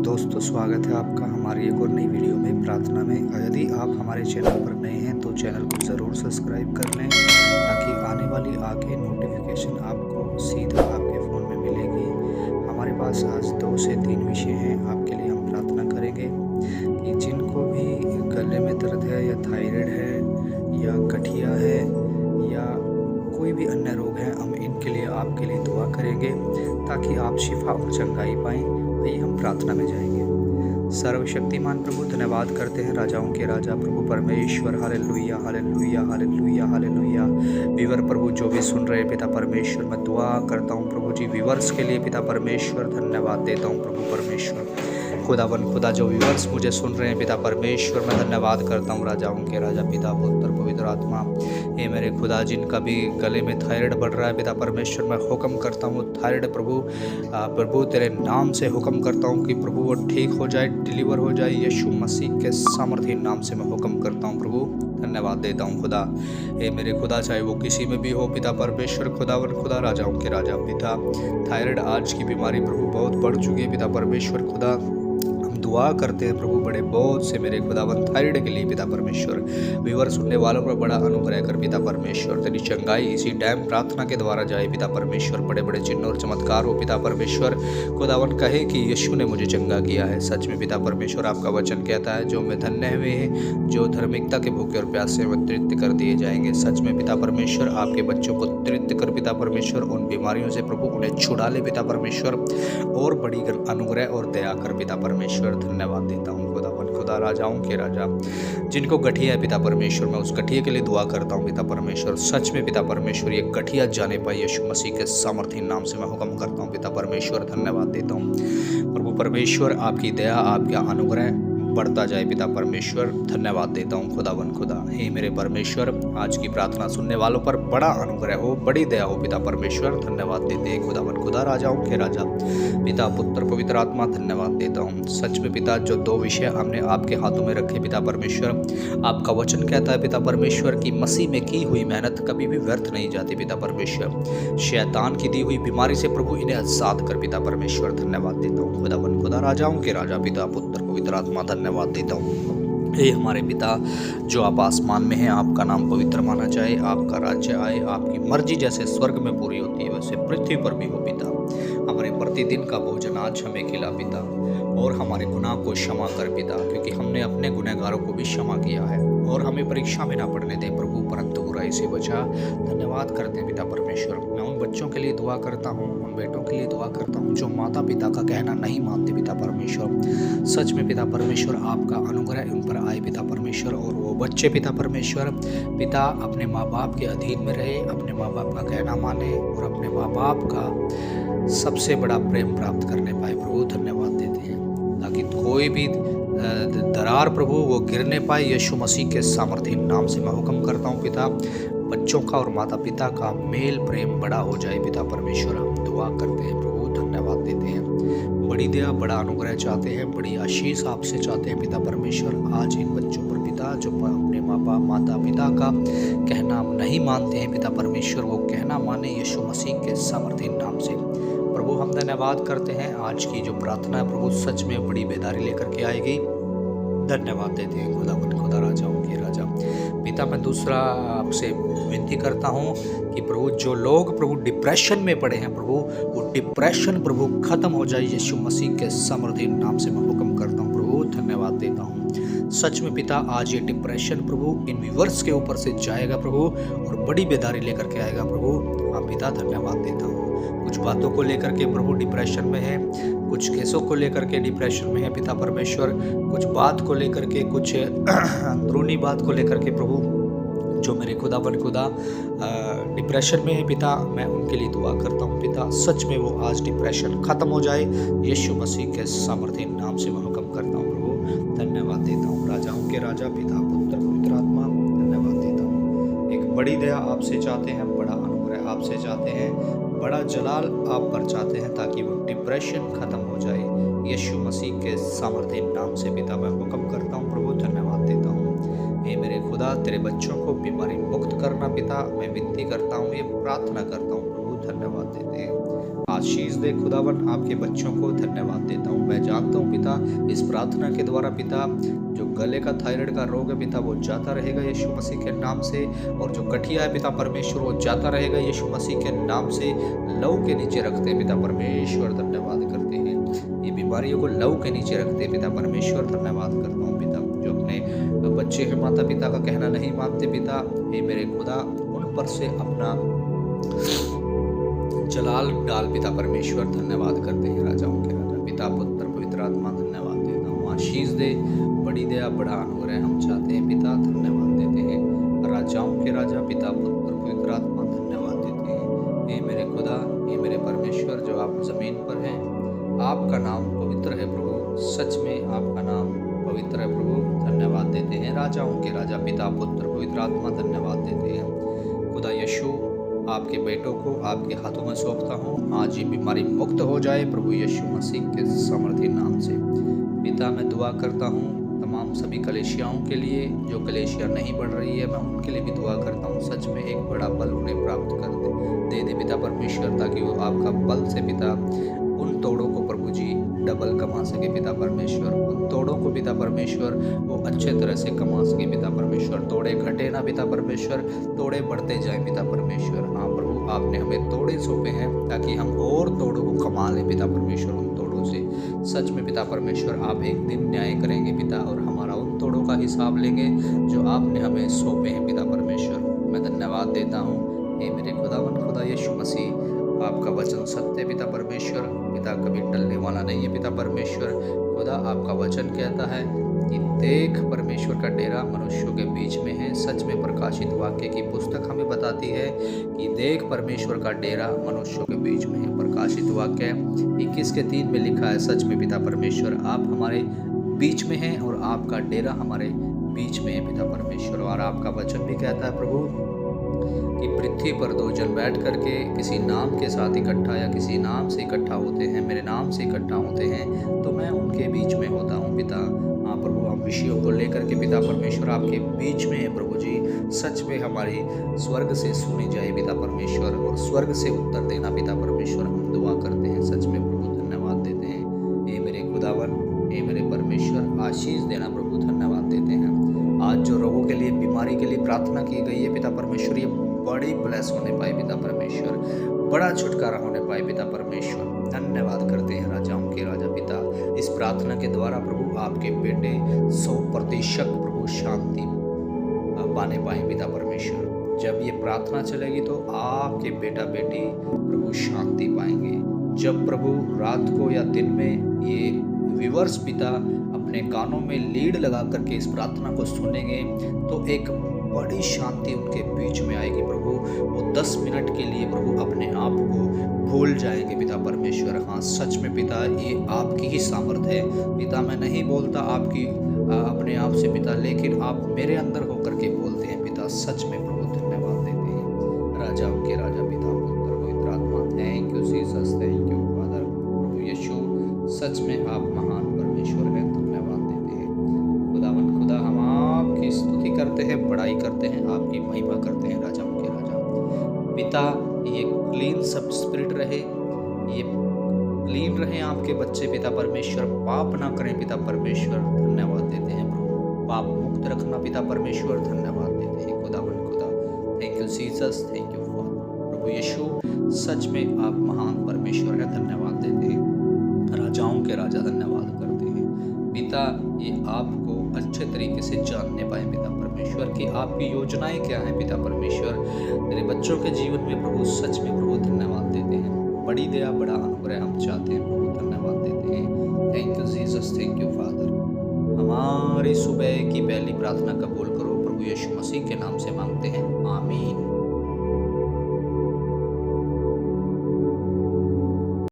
दोस्तों, स्वागत है आपका हमारी एक और नई वीडियो में प्रार्थना में। यदि आप हमारे चैनल पर नए हैं तो चैनल को ज़रूर सब्सक्राइब कर लें ताकि आने वाली आगे नोटिफिकेशन आपको सीधा आपके फ़ोन में मिलेगी। हमारे पास आज 2 से 3 विषय हैं, आपके लिए हम प्रार्थना करेंगे कि जिनको भी गले में दर्द है या थायराइड है या गठिया है या कोई भी अन्य रोग है, हम इनके लिए आपके लिए दुआ करेंगे ताकि आप शिफा और चंगाई पाएँ। आइए हम प्रार्थना में जाएंगे। सर्वशक्तिमान प्रभु, धन्यवाद करते हैं राजाओं के राजा प्रभु परमेश्वर। Hallelujah hallelujah hallelujah hallelujah. विवर प्रभु जो भी सुन रहे पिता परमेश्वर, मैं दुआ करता हूँ प्रभु जी विवर्स के लिए पिता परमेश्वर। धन्यवाद देता हूँ प्रभु परमेश्वर। खुदा जो विवर्स मुझे सुन रहे हैं पिता परमेश्वर, मैं धन्यवाद करता हूँ राजाओं के राजा पिता पुत्र पवित्र आत्मा। ये मेरे खुदा जिनका भी गले में थायराइड बढ़ रहा है पिता परमेश्वर, मैं हुक्म करता हूँ थायराइड प्रभु तेरे नाम से हुक्म करता हूँ कि प्रभु वो ठीक हो जाए, डिलीवर हो जाए। यीशु मसीह के सामर्थी नाम से मैं हुक्म करता हूँ प्रभु। धन्यवाद देता हूँ खुदा। ये मेरे खुदा चाहे वो किसी में भी हो पिता परमेश्वर, खुदा राजाओं के राजा पिता। थायराइड आज की बीमारी प्रभु बहुत बढ़ चुकी है पिता परमेश्वर। खुदा दुआ करते हैं प्रभु बड़े बहुत से मेरे खुदावन थायराइड के लिए पिता परमेश्वर। विवर सुनने वालों पर बड़ा अनुग्रह कर पिता परमेश्वर। तेरी चंगाई इसी टाइम प्रार्थना के द्वारा जाए पिता परमेश्वर। बड़े बड़े चिन्ह और चमत्कार हो पिता परमेश्वर। खुदावन कहे कि यीशु ने मुझे चंगा किया है। सच में पिता परमेश्वर आपका वचन कहता है जो मैं धन्य हुए हैं जो धार्मिकता के भूखे और प्यासे में तृप्त कर दिए जाएंगे। सच में पिता परमेश्वर आपके बच्चों को तृप्त कर पिता परमेश्वर। उन बीमारियों से प्रभु उन्हें छुड़ा ले पिता परमेश्वर और बड़ी अनुग्रह और दया कर पिता परमेश्वर। धन्यवाद देता हूँ खुदा राजाओं के राजा। जिनको गठिया है पिता परमेश्वर, मैं उस गठिया के लिए दुआ करता हूँ पिता परमेश्वर। सच में पिता परमेश्वर ये गठिया जाने पाए यीशु मसीह के सामर्थी नाम से मैं हुक्म करता हूँ पिता परमेश्वर। धन्यवाद देता हूँ प्रभु परमेश्वर। आपकी दया आपका अनुग्रह बढ़ता जाए पिता परमेश्वर। धन्यवाद देता हूँ खुदा। हे मेरे परमेश्वर, आज की प्रार्थना सुनने वालों पर बड़ा अनुग्रह हो, बड़ी दया हो पिता परमेश्वर। धन्यवाद देते हैं खुदा राजाओं के राजा पिता पुत्र पवित्र आत्मा। धन्यवाद देता हूँ सच में पिता। जो 2 विषय हमने आपके हाथों में रखे पिता परमेश्वर, आपका वचन कहता है पिता परमेश्वर की मसीह में की हुई मेहनत कभी भी व्यर्थ नहीं जाती पिता परमेश्वर। शैतान की दी हुई बीमारी से प्रभु इन्हें आजाद कर पिता परमेश्वर। धन्यवाद देता हूँ खुदा राजाओं के राजा पिता पुत्र पवित्र आत्मा। धन्यवाद देता हूँ हे हमारे पिता जो आप आसमान में हैं, आपका नाम पवित्र माना जाए, आपका राज्य आए, आपकी मर्जी जैसे स्वर्ग में पूरी होती है वैसे पृथ्वी पर भी हो पिता। हमारे प्रतिदिन का भोजन आज हमें खिला पिता और हमारे गुनाह को क्षमा कर पिता, क्योंकि हमने अपने गुनहगारों को भी क्षमा किया है। और हमें परीक्षा में ना पड़ने दे प्रभु, परंतु बुराई से बचा। धन्यवाद करते हैं पिता परमेश्वर। मैं उन बच्चों के लिए दुआ करता हूँ, उन बेटों के लिए दुआ करता हूँ जो माता पिता का कहना नहीं मानते पिता परमेश्वर। सच में पिता परमेश्वर आपका अनुग्रह उन पर आए पिता परमेश्वर। और वो बच्चे पिता परमेश्वर पिता अपने माँ बाप के अधीन में रहे, अपने माँ बाप का कहना माने और अपने माँ बाप का सबसे बड़ा प्रेम प्राप्त करने पाए प्रभु। धन्यवाद देते हैं ताकि कोई भी दरार प्रभु वो गिरने पाए। यीशु मसीह के सामर्थी नाम से मैं हुक्म करता हूँ पिता। बच्चों का और माता पिता का मेल प्रेम बड़ा हो जाए पिता परमेश्वर। हम दुआ करते हैं प्रभु। धन्यवाद देते हैं। बड़ी दया बड़ा अनुग्रह चाहते हैं, बड़ी आशीष आपसे चाहते हैं पिता परमेश्वर। आज इन बच्चों पर पिता जो अपने माता पिता का कहना नहीं मानते हैं पिता परमेश्वर, वो कहना माने यीशु मसीह के सामर्थी नाम से प्रभु। हम धन्यवाद करते हैं। आज की जो प्रार्थना है प्रभु सच में बड़ी बेदारी लेकर के आएगी। धन्यवाद देते हैं खुदा राजाओं के राजा पिता। मैं दूसरा आपसे विनती करता हूँ कि प्रभु जो लोग प्रभु डिप्रेशन में पड़े हैं प्रभु, वो डिप्रेशन प्रभु खत्म हो जाए यीशु मसीह के सामर्थी नाम से मैं हुक्म करता हूँ प्रभु। धन्यवाद देता हूँ सच में पिता। आज ये डिप्रेशन प्रभु इन व्यूअर्स के ऊपर से जाएगा प्रभु और बड़ी बेदारी लेकर के आएगा प्रभु। हाँ पिता धन्यवाद देता हूँ। कुछ बातों को लेकर के प्रभु डिप्रेशन में है, कुछ केसों को लेकर के डिप्रेशन में है पिता परमेश्वर, कुछ बात को लेकर के, कुछ अंदरूनी बात को लेकर के प्रभु जो मेरे खुदा डिप्रेशन में है पिता। मैं उनके लिए दुआ करता हूँ पिता। सच में वो आज डिप्रेशन खत्म हो जाए यीशु मसीह के सामर्थी नाम से मैं हुक्म करता हूँ प्रभु। धन्यवाद देता हूँ राजाओं के राजा पिता पुत्र पवित्र आत्मा। धन्यवाद देता हूँ। एक बड़ी दया आपसे चाहते हैं, बड़ा अनुग्रह आपसे चाहते हैं, बड़ा जलाल आप पर चाहते हैं ताकि वो डिप्रेशन खत्म हो जाए यीशु मसीह के सामर्थी नाम से पिता मैं हुक्म करता हूँ प्रभु। धन्यवाद देता हूँ हे मेरे खुदा। तेरे बच्चों को बीमारी मुक्त करना पिता मैं विनती करता हूँ, ये प्रार्थना करता हूँ प्रभु। धन्यवाद देते हैं। आशीष दे खुदावन आपके बच्चों को। धन्यवाद देता हूँ। मैं जानता हूँ पिता, इस प्रार्थना के द्वारा पिता जो गले का थायराइड का रोग है पिता वो जाता रहेगा यीशु मसीह के नाम से, और जो गठिया है पिता परमेश्वर वो जाता रहेगा यीशु मसीह के नाम से। लहू के नीचे रखते हैं पिता परमेश्वर, धन्यवाद करते हैं। ये बीमारियों को लहू के नीचे रखते हैं पिता परमेश्वर, धन्यवाद करता हूँ पिता। जो अपने बच्चे हैं माता पिता का कहना नहीं मानते पिता, हे मेरे खुदा उन पर से अपना जलाल डाल पिता परमेश्वर, धन्यवाद करते हैं राजाओं के राजा पिता पुत्र पवित्र आत्मा, धन्यवाद देता हूँ। आशीष दे, बड़ी दया बड़ा अनुग्रह हम चाहते हैं पिता, धन्यवाद देते हैं। राजाओं के राजा पिता पुत्र पवित्र आत्मा, धन्यवाद देते हैं। हे मेरे खुदा, हे मेरे परमेश्वर जो आप जमीन पर हैं, आपका नाम पवित्र है प्रभु, सच में आपका नाम पवित्र है प्रभु, धन्यवाद देते हैं। राजाओं के राजा पिता पुत्र पवित्र आत्मा, धन्यवाद देते हैं। खुदा यीशु आपके बेटों को आपके हाथों में सौंपता हूँ, आज ये बीमारी मुक्त हो जाए प्रभु यीशु मसीह के सामर्थी नाम से। पिता मैं दुआ करता हूँ तमाम सभी कलेशियाओं के लिए, जो कलेशिया नहीं बढ़ रही है मैं उनके लिए भी दुआ करता हूँ। सच में एक बड़ा बल उन्हें प्राप्त कर दे पिता परमेश्वर, ताकि वो आपका बल से पिता उन तोड़ों को प्रभु जी डबल कमा सके पिता परमेश्वर, उन तोड़ों को पिता परमेश्वर वो अच्छे तरह से कमा सके पिता परमेश्वर। तोड़े घटे ना पिता परमेश्वर, तोड़े बढ़ते जाए पिता परमेश्वर। हाँ प्रभु, आपने हमें तोड़े सौंपे हैं ताकि हम और तोड़ों को कमा लें पिता परमेश्वर उन तोड़ों से। सच में पिता परमेश्वर आप एक दिन न्याय करेंगे पिता, और हमारा उन तोड़ों का हिसाब लेंगे जो आपने हमें सौंपे हैं पिता परमेश्वर। मैं धन्यवाद देता हूँ हे मेरे खुदा यीशु मसीह, आपका वचन सत्य पिता परमेश्वर, पिता कभी टलने वाला नहीं है पिता परमेश्वर। खुदा आपका वचन कहता है कि देख परमेश्वर का डेरा मनुष्यों के बीच में है। सच में प्रकाशित वाक्य की पुस्तक हमें बताती है कि देख परमेश्वर का डेरा मनुष्यों के बीच में है। प्रकाशित वाक्य 21:3 में लिखा है, सच में पिता परमेश्वर आप हमारे बीच में हैं और आपका डेरा हमारे बीच में है पिता परमेश्वर। और आपका वचन भी कहता है प्रभु कि पृथ्वी पर 2 जन बैठ करके किसी नाम के साथ इकट्ठा या किसी नाम से इकट्ठा होते हैं, मेरे नाम से इकट्ठा होते हैं तो मैं उनके बीच में होता हूँ पिता। हाँ प्रभु, हम विषयों को लेकर के पिता परमेश्वर आपके बीच में है प्रभु जी। सच में हमारी स्वर्ग से सुनी जाए पिता परमेश्वर, और स्वर्ग से उत्तर देना पिता परमेश्वर हम दुआ करते हैं। सच में प्रभु धन्यवाद देते हैं। हे मेरे खुदावन, हे मेरे परमेश्वर, आशीष देना प्रभु, धन्यवाद देते हैं। आज जो रोगों के लिए, बीमारी के लिए प्रार्थना की गई है पिता परमेश्वर, ये बड़ी ब्लेस होने पाए पिता परमेश्वर, बड़ा छुटकारा होने पाए पिता परमेश्वर। धन्यवाद करते हैं राजाओं के राजा पिता। इस प्रार्थना के द्वारा प्रभु आपके बेटे 100% प्रभु शांति पाने पाए पिता परमेश्वर। जब ये प्रार्थना चलेगी तो आपके बेटा बेटी प्रभु शांति पाएंगे। जब प्रभु रात को या दिन में ये व्यूअर्स पिता अपने कानों में लीड लगा करके इस प्रार्थना को सुनेंगे तो एक बड़ी शांति उनके बीच में आएगी प्रभु। वो 10 मिनट के लिए प्रभु अपने आप को भूल जाएंगे पिता परमेश्वर। हाँ सच में पिता, ये आपकी ही सामर्थ है पिता। मैं नहीं बोलता आपकी अपने आप से पिता, लेकिन आप मेरे अंदर होकर के बोलते हैं पिता। सच में प्रभु धन्यवाद देते हैं। राजाओं के राजा पिता पुत्र पवित्र आत्मा, thank you Jesus, thank you father. प्रभु यीशु, सच में आप महान परमेश्वर हैं, धन्यवाद देते हैं। खुदावन खुदा, हम आपकी स्तुति करते हैं, बड़ाई करते हैं, आपकी महिमा करते हैं राजाओं के राजा पिता। ये क्लीन सब स्पिरिट रहे, ये क्लीन रहे आपके बच्चे पिता परमेश्वर, पाप ना करें पिता परमेश्वर, धन्यवाद देते हैं प्रभु। पाप मुक्त रखना पिता परमेश्वर, धन्यवाद देते हैं खुदावन खुदा। Thank you Jesus, thank you father. प्रभु यीशु, सच में आप महान परमेश्वर हैं, धन्यवाद देते हैं। राजाओं के राजा धन्यवाद करते हैं पिता। ये आपको अच्छे तरीके से जानने पाए पिता परमेश्वर कि आपकी योजनाएं क्या हैं पिता परमेश्वर तेरे बच्चों के जीवन में प्रभु। सच में प्रभु धन्यवाद देते हैं। बड़ी दया, बड़ा अनुग्रह हम चाहते हैं प्रभु, धन्यवाद देते हैं। Thank you Jesus, thank you father. हमारी सुबह की पहली प्रार्थना कबूल करो प्रभु यीशु मसीह के नाम